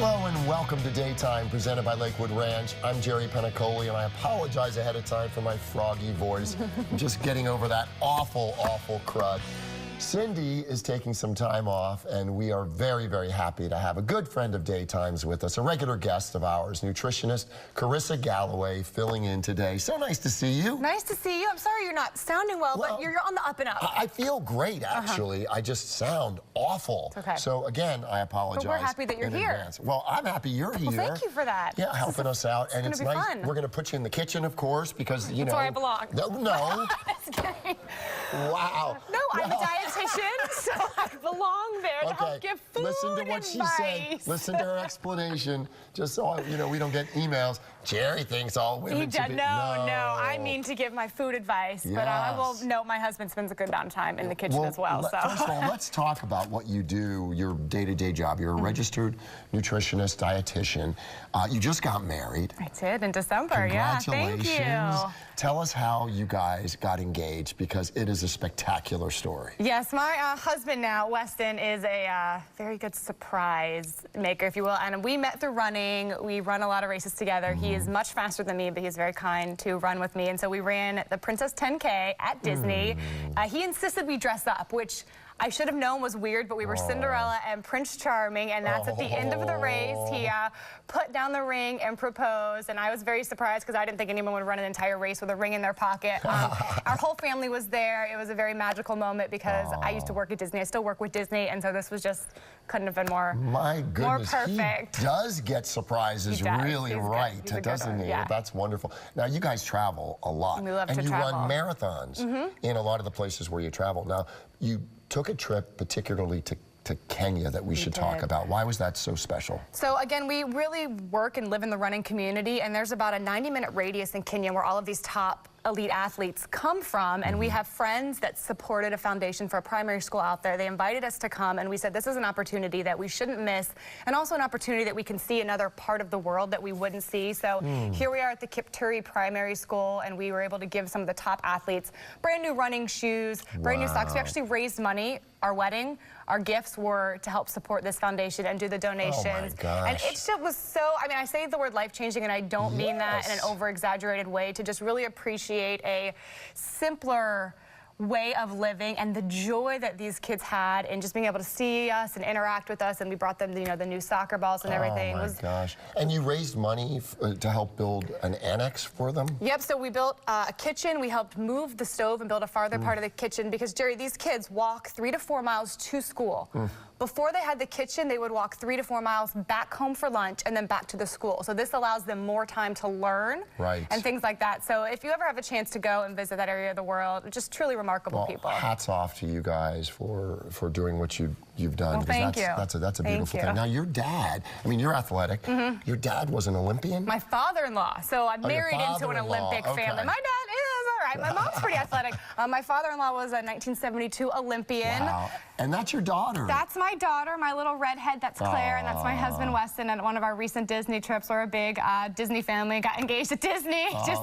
Hello and welcome to Daytime, presented by Lakewood Ranch. I'm Jerry Penacoli, and I apologize ahead of time for my froggy voice. I'm just getting over that awful, awful crud. Cindy is taking some time off, and we are very, very happy to have a good friend of Daytime's with us, a regular guest of ours, nutritionist Carissa Galloway, filling in today. So nice to see you. Nice to see you. I'm sorry you're not sounding well, but you're on the up and up. I feel great, actually. I just sound awful. It's okay. So again, I apologize. But we're happy that you're here. Advance. Well, I'm happy you're here. Well, thank you for that. Yeah, helping us out. And it's nice. Fun. We're going to put you in the kitchen, of course, because, you know. That's where I belong. No. Just kidding. Wow. No, I'm a dietitian, so I belong there to help give food Listen to what she said. Listen to her explanation. Just so you know, we don't get emails. Jerry thinks all women should be. No, I mean to give my food advice, but I will note my husband spends a good amount of time in the kitchen as well. So. First of all, let's talk about what you do, your day-to-day job. You're a registered nutritionist, dietitian. You just got married. I did in December, yeah. Congratulations. Thank you. Tell us how you guys got engaged, because it is a spectacular story. Yes, my husband now, Weston, is a very good surprise maker, if you will. And we met through running. We run a lot of races together. He is much faster than me, but he's very kind to run with me. And so we ran the Princess 10K at Disney. He insisted we dress up, which I should have known was weird, but we were Cinderella and Prince Charming, and that's at the end of the race. He put down the ring and proposed, and I was very surprised because I didn't think anyone would run an entire race with a ring in their pocket. Our whole family was there. It was a very magical moment because I used to work at Disney. I still work with Disney, and so this was just, couldn't have been more, My goodness, more perfect. He does get surprises really right, doesn't he? Yeah. That's wonderful. Now, you guys travel a lot. We love to travel. And you run marathons in a lot of the places where you travel. Now, you took a trip particularly to Kenya that we should talk about. Why was that so special? So again, we really work and live in the running community, and there's about a 90-minute radius in Kenya where all of these top elite athletes come from, and we have friends that supported a foundation for a primary school out there. They invited us to come, and we said this is an opportunity that we shouldn't miss, and also an opportunity that we can see another part of the world that we wouldn't see. So here we are at the Kipturi Primary School, and we were able to give some of the top athletes brand new running shoes, brand new socks. We actually raised money. Our wedding, our gifts were to help support this foundation and do the donations. Oh my gosh. And it just was so, I mean, I say the word life-changing, and I don't mean that in an over-exaggerated way, to just really appreciate a simpler way of living and the joy that these kids had in just being able to see us and interact with us, and we brought them, you know, the new soccer balls and everything. Oh my gosh. And you raised money to help build an annex for them? Yep, so we built a kitchen. We helped move the stove and build a farther part of the kitchen because, Jerry, these kids walk 3 to 4 miles to school. Before they had the kitchen, they would walk 3 to 4 miles back home for lunch and then back to the school. So this allows them more time to learn and things like that. So if you ever have a chance to go and visit that area of the world, just truly remarkable people. Hats off to you guys for doing what you've done. Well, thank you. That's a beautiful thing. Now, your dad, I mean, you're athletic. Your dad was an Olympian? My father-in-law. So I'm married into an Olympic family. My dad is, all right. My mom's pretty athletic. My father-in-law was a 1972 Olympian. Wow. And that's your daughter. That's my daughter, my little redhead. That's Claire, and that's my husband, Weston. At one of our recent Disney trips, we're a big Disney family. Got engaged at Disney. Just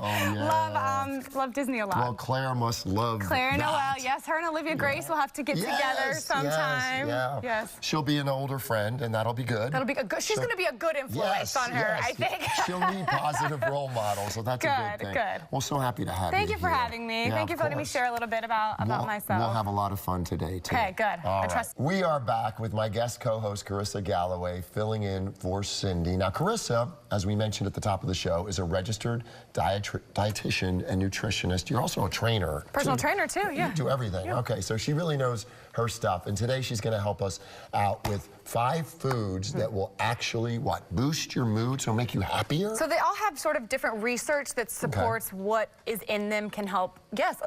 love Disney a lot. Well, Claire must love Claire and Noelle. Yes, her and Olivia Grace will have to get together sometime. Yes. She'll be an older friend, and that'll be good. That'll be good. She's going to be a good influence on her, I think. She'll need positive role models, so that's a good thing. Good. Well, so happy to have you. Thank you for having me. Yeah, Thank you for letting me share a little bit about myself. We'll have a lot of fun today, too. Okay, good. I trust. We are back with my guest co-host, Carissa Galloway, filling in for Cindy. Now, Carissa, as we mentioned at the top of the show, is a registered dietitian and nutritionist. You're also a trainer. Personal trainer, too, yeah. You do everything. Yeah. Okay, so she really knows her stuff. And today she's going to help us out with 5 foods that will actually, boost your mood, so make you happier? So they all have sort of different research that supports what is in them can help,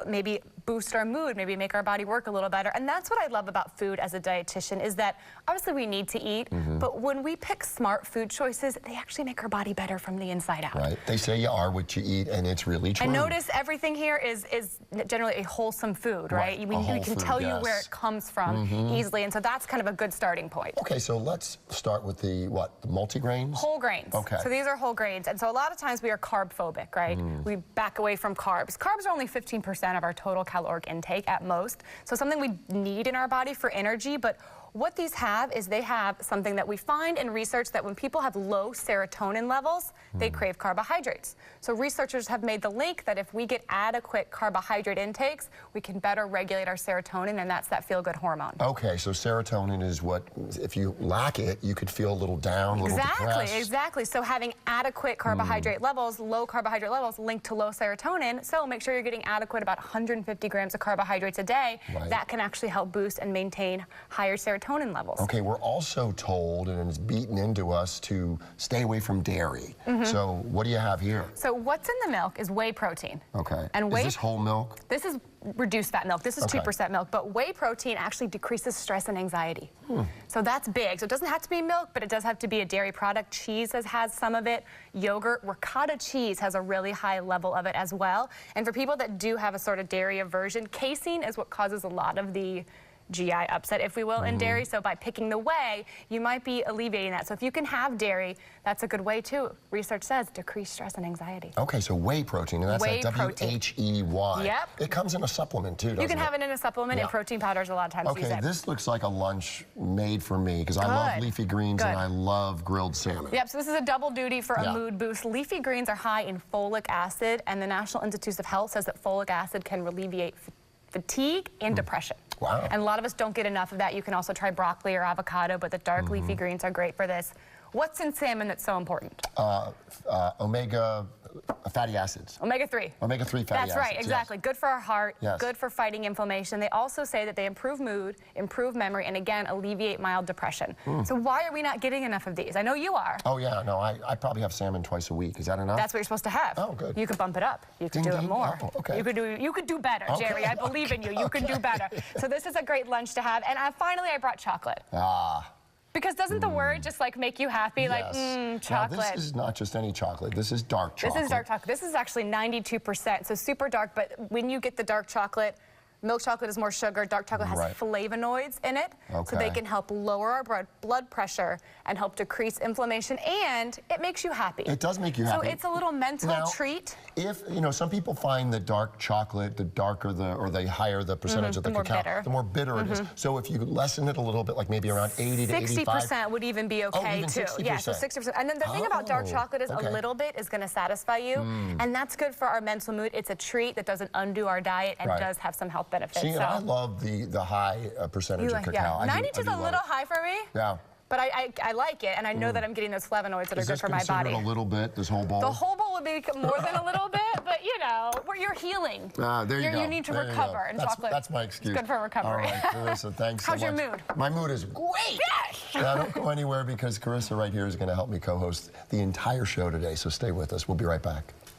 maybe boost our mood, maybe make our body work a little better. And that's what I love about food as a dietitian, is that obviously we need to eat, but when we pick smart food choices, they actually make our body better from the inside out. Right. They say you are what you eat, and it's really true. And notice everything here is generally a wholesome food, right? We can tell you where it comes from easily, and so that's kind of a good starting point. Okay, so let's start with the multigrains? Whole grains. Okay. So these are whole grains, and so a lot of times we are carb phobic, right? We back away from carbs. Carbs are only 15% of our total caloric intake at most, so something we need in our body for energy, but What these have is they have something that we find in research that when people have low serotonin levels, they crave carbohydrates. So researchers have made the link that if we get adequate carbohydrate intakes, we can better regulate our serotonin, and that's that feel-good hormone. Okay, so serotonin is what, if you lack it, you could feel a little down, a little depressed. Exactly. So having adequate carbohydrate levels, low carbohydrate levels linked to low serotonin, so make sure you're getting adequate about 150 grams of carbohydrates a day. Right. That can actually help boost and maintain higher serotonin levels. Okay, we're also told, and it's beaten into us, to stay away from dairy. So what do you have here? So what's in the milk is whey protein. Okay. And is this whole milk? This is reduced fat milk. This is 2% milk, but whey protein actually decreases stress and anxiety. So that's big. So it doesn't have to be milk, but it does have to be a dairy product. Cheese has some of it. Yogurt, ricotta cheese has a really high level of it as well. And for people that do have a sort of dairy aversion, casein is what causes a lot of the GI upset, if we will, in dairy. So by picking the whey, you might be alleviating that. So if you can have dairy, that's a good way too. Research says decrease stress and anxiety. Okay, so whey protein, and that's whey like W-H-E-Y. Yep. It comes in a supplement too, doesn't it? You can have it in a supplement, and protein powders a lot of times use Okay, it. this looks like a lunch made for me, because I love leafy greens and I love grilled salmon. Yep, so this is a double duty for a mood boost. Leafy greens are high in folic acid, and the National Institutes of Health says that folic acid can alleviate fatigue and depression. Wow. And a lot of us don't get enough of that. You can also try broccoli or avocado, but the dark leafy greens are great for this. What's in salmon that's so important? Omega fatty acids. Omega-3. Omega-3 fatty acids. That's right, exactly. Good for our heart, Yes. good for fighting inflammation. They also say that they improve mood, improve memory, and again, alleviate mild depression. So why are we not getting enough of these? I know you are. Oh yeah, no, I probably have salmon twice a week. Is that enough? That's what you're supposed to have. Oh, good. You could bump it up. You could Ding, do it ding. more. Oh, okay. You could do better, Jerry. I believe in you. You can do better. So this is a great lunch to have. And finally, I brought chocolate. Because doesn't the word just like make you happy? Like, chocolate. Now, this is not just any chocolate. This is dark chocolate. This is dark chocolate. This is actually 92%, so super dark. But when you get the dark chocolate, milk chocolate is more sugar. Dark chocolate has flavonoids in it, so they can help lower our blood pressure and help decrease inflammation, and it makes you happy. It does make you happy. So it's a little mental treat. If, you know, some people find that dark chocolate, the darker or the higher the percentage of the cacao, the more bitter it is. So if you lessen it a a little bit, like maybe around 80 to 85. 60% would even be okay even too. 60%. Yeah, so 60%. And then the thing about dark chocolate is a little bit is going to satisfy you, and that's good for our mental mood. It's a treat that doesn't undo our diet and does have some health benefits. See, I love the high percentage of cacao. 92 is a little high for me. Yeah. But I like it, and I know that I'm getting those flavonoids that are good for my body. Is this considered a little bit, this whole bowl? The whole bowl would be more than a little bit, but you know, you're healing. There you go. You need to recover, and chocolate. That's my excuse. It's good for recovery. All right, Carissa, thanks so much. How's your mood? My mood is great. Yes! Now, don't go anywhere because Carissa right here is going to help me co-host the entire show today, so stay with us. We'll be right back.